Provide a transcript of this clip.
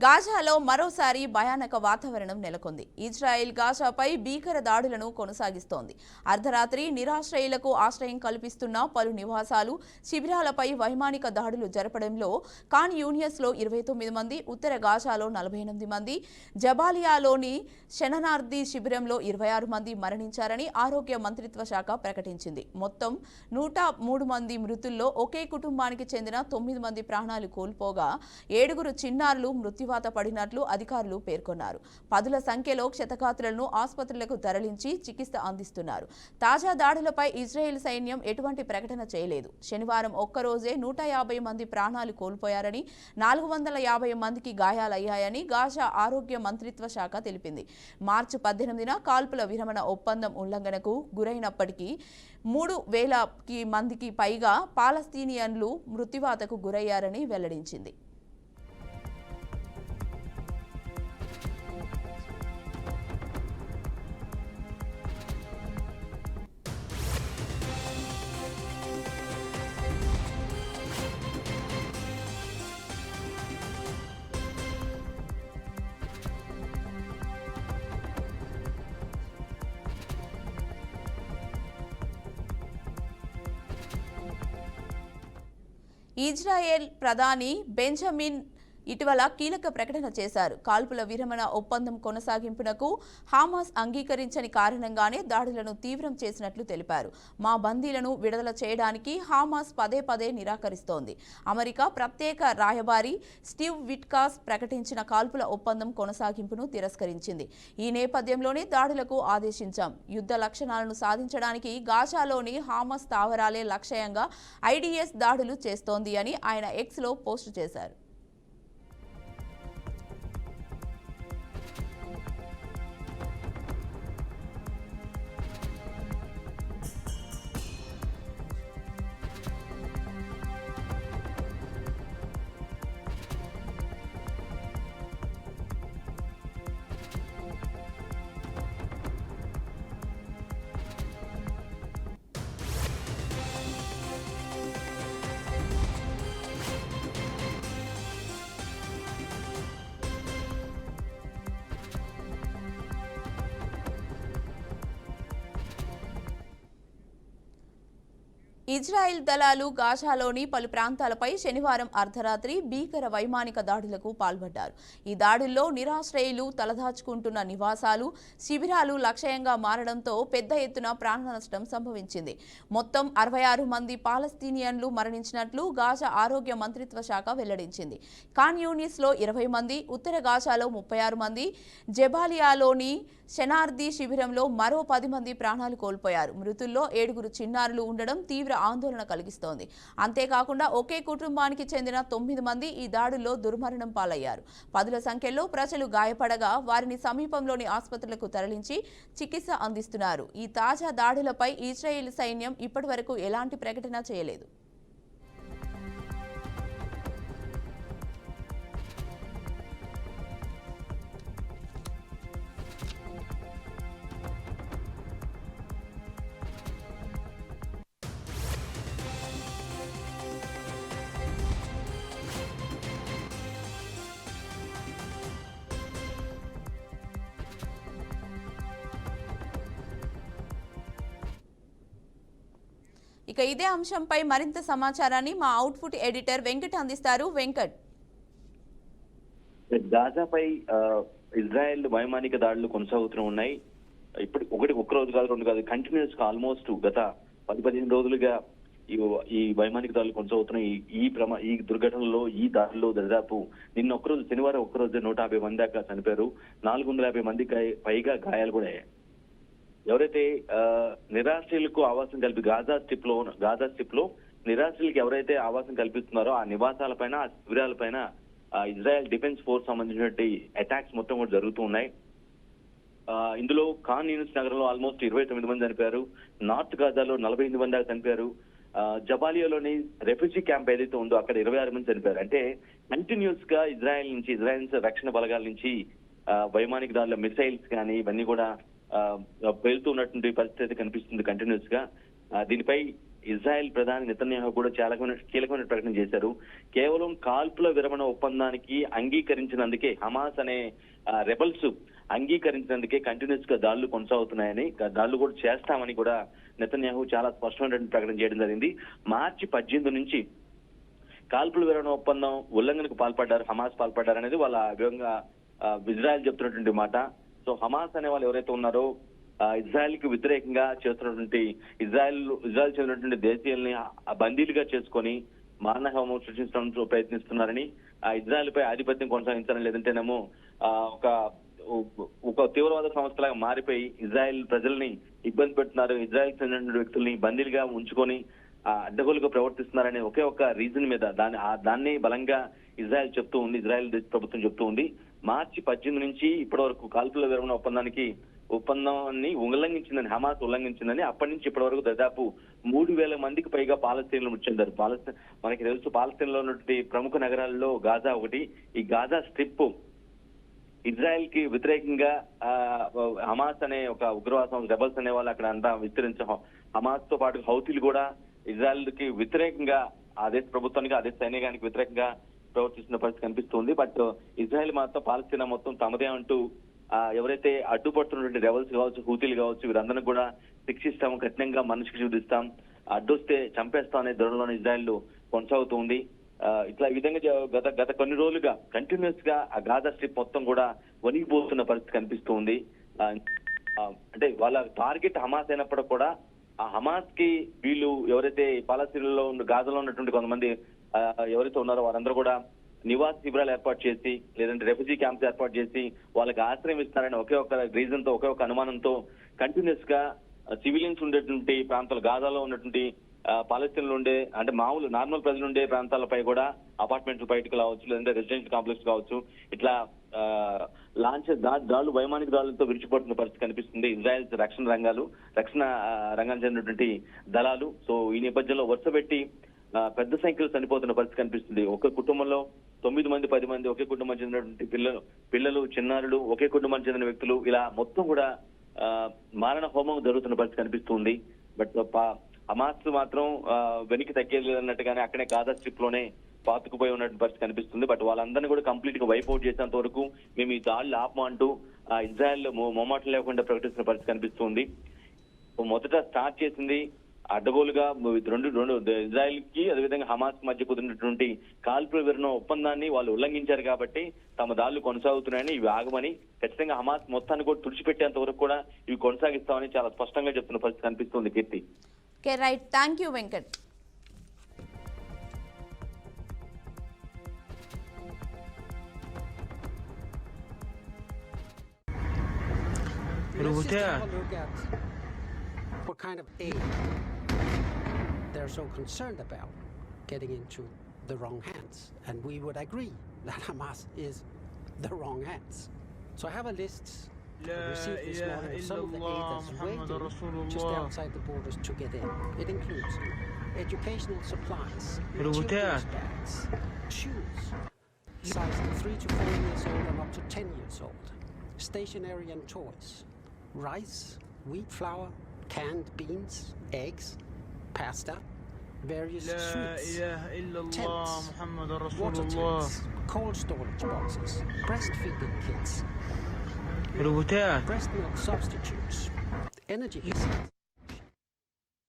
గాజాలో మరోసారి భయానక వాతావరణం నెలకొంది. ఇజ్రాయెల్ గాజాపై భీకర దాడులను కొనసాగిస్తోంది. అర్ధరాత్రి నిరాశ్రయులకు ఆశ్రయం కల్పిస్తున్న పలు నివాసాలు, శిబిరాలపై వైమానిక దాడులు జరపడంలో ఖాన్ యూనియస్లో 29 మంది, ఉత్తర గాజాలో 48 మంది, జబాలియాలోని షెననార్దీ శిబిరంలో 26 మంది మరణించారని ఆరోగ్య మంత్రిత్వ శాఖ ప్రకటించింది. మొత్తం 103 మంది మృతుల్లో ఒకే కుటుంబానికి చెందిన 9 మంది ప్రాణాలు కోల్పోగా 7 చిన్నారులు మృత్యువాత పడినట్లు అధికారులు పేర్కొన్నారు. పదుల సంఖ్యలో క్షతగాత్రులను ఆసుపత్రులకు తరలించి చికిత్స అందిస్తున్నారు. తాజా దాడులపై ఇజ్రాయెల్ సైన్యం ఎటువంటి ప్రకటన చేయలేదు. శనివారం ఒక్కరోజే 150 మంది ప్రాణాలు కోల్పోయారని, 450 మందికి గాయాలయ్యాయని గాజా ఆరోగ్య మంత్రిత్వ శాఖ తెలిపింది. మార్చి 18న కాల్పుల విరమణ ఒప్పందం ఉల్లంఘనకు గురైనప్పటికీ 3,000 మందికి పైగా పాలస్తీనియన్లు మృత్యువాతకు గురయ్యారని వెల్లడించింది. ఇజ్రాయెల్ ప్రధాని బెంజమిన్ ఇటీవల కీలక ప్రకటన చేశారు. కాల్పుల విరమణ ఒప్పందం కొనసాగింపునకు హమాస్ అంగీకరించని కారణంగానే దాడులను తీవ్రం చేసినట్లు తెలిపారు. మా బందీలను విడుదల చేయడానికి హమాస్ పదే నిరాకరిస్తోంది. అమెరికా ప్రత్యేక రాయబారి స్టీవ్ విట్కాస్ ప్రకటించిన కాల్పుల ఒప్పందం కొనసాగింపును తిరస్కరించింది. ఈ నేపథ్యంలోనే దాడులకు ఆదేశించాం. యుద్ధ లక్ష్యాలను సాధించడానికి గాజాలోని హమాస్ స్థావరాలే లక్ష్యంగా ఐడిఎస్ దాడులు చేస్తోంది అని ఆయన ఎక్స్లో పోస్టు చేశారు. ఇజ్రాయెల్ దళాలు గాజాలోని పలు ప్రాంతాలపై శనివారం అర్ధరాత్రి భీకర వైమానిక దాడులకు పాల్పడ్డారు. ఈ దాడుల్లో నిరాశ్రయులు తలదాచుకుంటున్న నివాసాలు, శిబిరాలు లక్ష్యంగా మారడంతో పెద్ద ఎత్తున ప్రాణ నష్టం సంభవించింది. మొత్తం 66 మంది పాలస్తీనియన్లు మరణించినట్లు గాజా ఆరోగ్య మంత్రిత్వ శాఖ వెల్లడించింది. ఖాన్ యూనిస్లో 20 మంది, ఉత్తర గాజాలో 36 మంది, జబాలియాలోని షెనార్దీ శిబిరంలో మరో 10 మంది ప్రాణాలు కోల్పోయారు. మృతుల్లో 7 చిన్నారులు ఉండడం తీవ్ర ఆందోళన కలిగిస్తోంది. అంతేకాకుండా ఒకే కుటుంబానికి చెందిన 9 మంది ఈ దాడుల్లో దుర్మరణం పాలయ్యారు. పదుల సంఖ్యలో ప్రజలు గాయపడగా వారిని సమీపంలోని ఆసుపత్రులకు తరలించి చికిత్స అందిస్తున్నారు. ఈ తాజా దాడులపై ఇజ్రాయెల్ సైన్యం ఇప్పటివరకు ఎలాంటి ప్రకటన చేయలేదు. ఇక ఇదే అంశంపై మరింత సమాచారాన్ని మా అవుట్పుట్ ఎడిటర్ వెంకట్ అందిస్తారు. వెంకట్, గాజాపై ఇజ్రాయెల్ వైమానిక దాడులు కొనసాగుతూ ఉన్నాయి. ఇప్పుడు ఒక్క రోజు కాదు, 2 కాదు, కంటిన్యూస్ గా ఆల్మోస్ట్ గత 10-15 రోజులుగా ఈ వైమానిక దాడులు కొనసాగుతున్నాయి. ఈ దుర్ఘటనలో, ఈ దాడుల్లో దాదాపు నిన్న ఒక్కరోజు, శనివారం ఒక్కరోజు 150 మంది దాకా చనిపోయారు. 450 మందికి పైగా గాయాలు కూడా అయ్యాయి. ఎవరైతే నిరాశ్రయులకు ఆవాసం గాజా స్ట్రిప్ లో నిరాశ్రయులకు ఎవరైతే ఆవాసం కల్పిస్తున్నారో ఆ నివాసాలపైన, ఆ శిబిరాలపైన ఇజ్రాయెల్ డిఫెన్స్ ఫోర్స్ సంబంధించినటువంటి అటాక్స్ మొత్తం కూడా జరుగుతూ ఉన్నాయి. ఇందులో ఖాన్ యూనిస్ నగరంలో ఆల్మోస్ట్ 29 మంది చనిపోయారు. నార్త్ గాజాలో 48 మంది దాకా చనిపోయారు. జబాలియాలోని రెఫ్యూజీ క్యాంప్ ఏదైతే ఉందో అక్కడ 26 మంది చనిపోయారు. అంటే కంటిన్యూస్ గా ఇజ్రాయెల్ రక్షణ బలగాల నుంచి వైమానిక దాడుల మిసైల్స్ కానీ ఇవన్నీ కూడా పేలుతూ ఉన్నటువంటి పరిస్థితి కనిపిస్తుంది కంటిన్యూస్ గా. దీనిపై ఇజ్రాయెల్ ప్రధాని నెతన్యాహు కూడా చాలా కీలకమైన ప్రకటన చేశారు. కేవలం కాల్పుల విరమణ ఒప్పందానికి అంగీకరించినందుకే, హమాస్ అనే రెబల్స్ అంగీకరించినందుకే కంటిన్యూస్ గా దాడులు కొనసాగుతున్నాయని, దాడులు కూడా చేస్తామని కూడా నెతన్యాహు చాలా స్పష్టమైనటువంటి ప్రకటన చేయడం జరిగింది. మార్చి 18 నుంచి కాల్పుల విరమణ ఒప్పందం ఉల్లంఘనకు హమాస్ పాల్పడ్డారు అనేది వాళ్ళ విధంగా ఇజ్రాయెల్ చెప్తున్నటువంటి మాట. సో హమాస్ అనే వాళ్ళు ఎవరైతే ఉన్నారో ఇజ్రాయెల్ కి వ్యతిరేకంగా చేస్తున్నటువంటి ఇజ్రాయెల్ చెందినటువంటి దేశీయుల్ని బందీలుగా చేసుకొని మానవహోమం సృష్టించడానికి ప్రయత్నిస్తున్నారని, ఇజ్రాయెల్ పై ఆధిపత్యం కొనసాగించాలని, లేదంటేనేమో ఒక తీవ్రవాద సంస్థలాగా మారిపోయి ఇజ్రాయెల్ ప్రజల్ని ఇబ్బంది పెడుతున్నారు, ఇజ్రాయెల్ చెందిన వ్యక్తుల్ని బందీలుగా ఉంచుకొని అడ్డగోలుగా ప్రవర్తిస్తున్నారనే ఒకే ఒక రీజన్ మీద దాన్ని బలంగా ఇజ్రాయెల్ చెప్తూ ఉంది, ఇజ్రాయెల్ ప్రభుత్వం చెప్తూ ఉంది. మార్చి 18 నుంచి ఇప్పటి వరకు కాల్పుల విరమణ ఒప్పందాన్ని ఉల్లంఘించిందని, హమాస్ ఉల్లంఘించిందని, అప్పటి నుంచి ఇప్పటి వరకు దాదాపు 3,000 మందికి పైగా పాలస్తీన్లు మృతి చెందారు. మనకి తెలుసు పాలస్తీన్లో ఉన్నటువంటి ప్రముఖ నగరాల్లో గాజా ఒకటి. ఈ గాజా స్ట్రిప్ ఇజ్రాయెల్ కి వ్యతిరేకంగా హమాస్ అనే ఒక ఉగ్రవాద రెబల్స్ అనే వాళ్ళు అక్కడ అంతా విస్తరించాం. హమాస్ తో పాటు హౌతీలు కూడా ఇజ్రాయెల్ కి వ్యతిరేకంగా, ఆ దేశ ప్రభుత్వానికి, ఆ దేశ సైనికానికి వ్యతిరేకంగా ప్రవర్తిస్తున్న పరిస్థితి కనిపిస్తుంది. బట్ ఇజ్రాయెల్ మాత్రం పాలస్తీనా మొత్తం తమదే అంటూ ఎవరైతే అడ్డుపడుతున్నటువంటి రెబల్స్ కావచ్చు, హూతీలు కావచ్చు, వీరందరినీ కూడా శిక్షిస్తాము, కఠినంగా మనిషికి చూపిస్తాం, అడ్డొస్తే చంపేస్తాం అనే ధోరణిలో ఇజ్రాయెల్ కొనసాగుతూ ఉంది. ఇట్లా ఈ విధంగా గత కొన్ని రోజులుగా కంటిన్యూస్ గా ఆ గాజా స్ట్రిప్ మొత్తం కూడా వణిగిపోతున్న పరిస్థితి కనిపిస్తూ ఉంది. అంటే వాళ్ళ టార్గెట్ హమాస్ అయినప్పుడు కూడా ఆ హమాస్ కి వీళ్ళు ఎవరైతే పాలస్తీనాలో గాజాలో ఉన్నటువంటి కొంతమంది ఎవరైతే ఉన్నారో వారందరూ కూడా నివాస శిబిరాలు ఏర్పాటు చేసి, లేదంటే రెఫ్యూజీ క్యాంప్స్ ఏర్పాటు చేసి వాళ్ళకి ఆశ్రయం ఇస్తారని ఒకే ఒక రీజన్ తో, ఒకే ఒక అనుమానంతో కంటిన్యూస్ గా సివిలియన్స్ ఉండేటువంటి ప్రాంతాలు, గాజాలో ఉన్నటువంటి పాలస్తీన్లో ఉండే, అంటే మామూలు నార్మల్ ప్రజలు ఉండే ప్రాంతాలపై కూడా అపార్ట్మెంట్ల బయటకు కావచ్చు, లేదంటే రెసిడెన్షియల్ కాంప్లెక్స్ కావచ్చు, ఇట్లా దాడులు, వైమానిక దాడులతో విరిచిపడుతున్న పరిస్థితి కనిపిస్తుంది ఇజ్రాయెల్ రక్షణ రంగానికి చెందినటువంటి దళాలు. సో ఈ నేపథ్యంలో వరుస పెట్టి పెద్ద సంఖ్యలో చనిపోతున్న పరిస్థితి కనిపిస్తుంది. ఒక కుటుంబంలో 9 మంది 10 మంది, ఒకే కుటుంబం చెందినటువంటి పిల్లలు, చిన్నారులు, ఒకే కుటుంబానికి చెందిన వ్యక్తులు, ఇలా మొత్తం కూడా మారణ హోమం జరుగుతున్న పరిస్థితి కనిపిస్తుంది. బట్ హమాస్ మాత్రం వెనక్కి తగ్గేది లేదన్నట్టుగానే అక్కడే గాజా స్ట్రిప్ లోనే పాతుకుపోయి ఉన్నటువంటి పరిస్థితి కనిపిస్తుంది. బట్ వాళ్ళందరినీ కూడా కంప్లీట్ గా వైపౌట్ చేసేంత వరకు మేము ఈ దాడులు ఆపమంటూ ఇజ్రాయెల్ మొమాటం లేకుండా ప్రకటిస్తున్న పరిస్థితి కనిపిస్తుంది. మొదట స్టార్ట్ చేసింది అడ్డగోలుగా రెండు ఇజ్రాయెల్ కి అదేవిధంగా హమాస్ మధ్య కుదిరినటువంటి కాల్పుల విరమణ ఒప్పందాన్ని వాళ్ళు ఉల్లంఘించారు కాబట్టి తమ దాడులు కొనసాగుతున్నాయని, ఇవి ఆగమని, ఖచ్చితంగా హమాస్ మొత్తాన్ని కూడా తుడిచిపెట్టేంత వరకు కూడా ఇవి కొనసాగిస్తామని చాలా స్పష్టంగా చెప్తున్న పరిస్థితి కనిపిస్తుంది. Keerthi. Right, thank you Venkat. Let's just have a look at what kind of aid they're so concerned about getting into the wrong hands. And we would agree that Hamas is the wrong hands. So I have a list received this morning of some of the aid that's waiting just outside the borders to get in. It includes educational supplies, children's bags, shoes, sized 3 to 4 years old and up to 10 years old, stationery and toys, rice, wheat flour, canned beans, eggs, pasta, various sweets, tents, water tanks, cold storage boxes, breastfeeding kits, breast milk substitutes, energy facilities.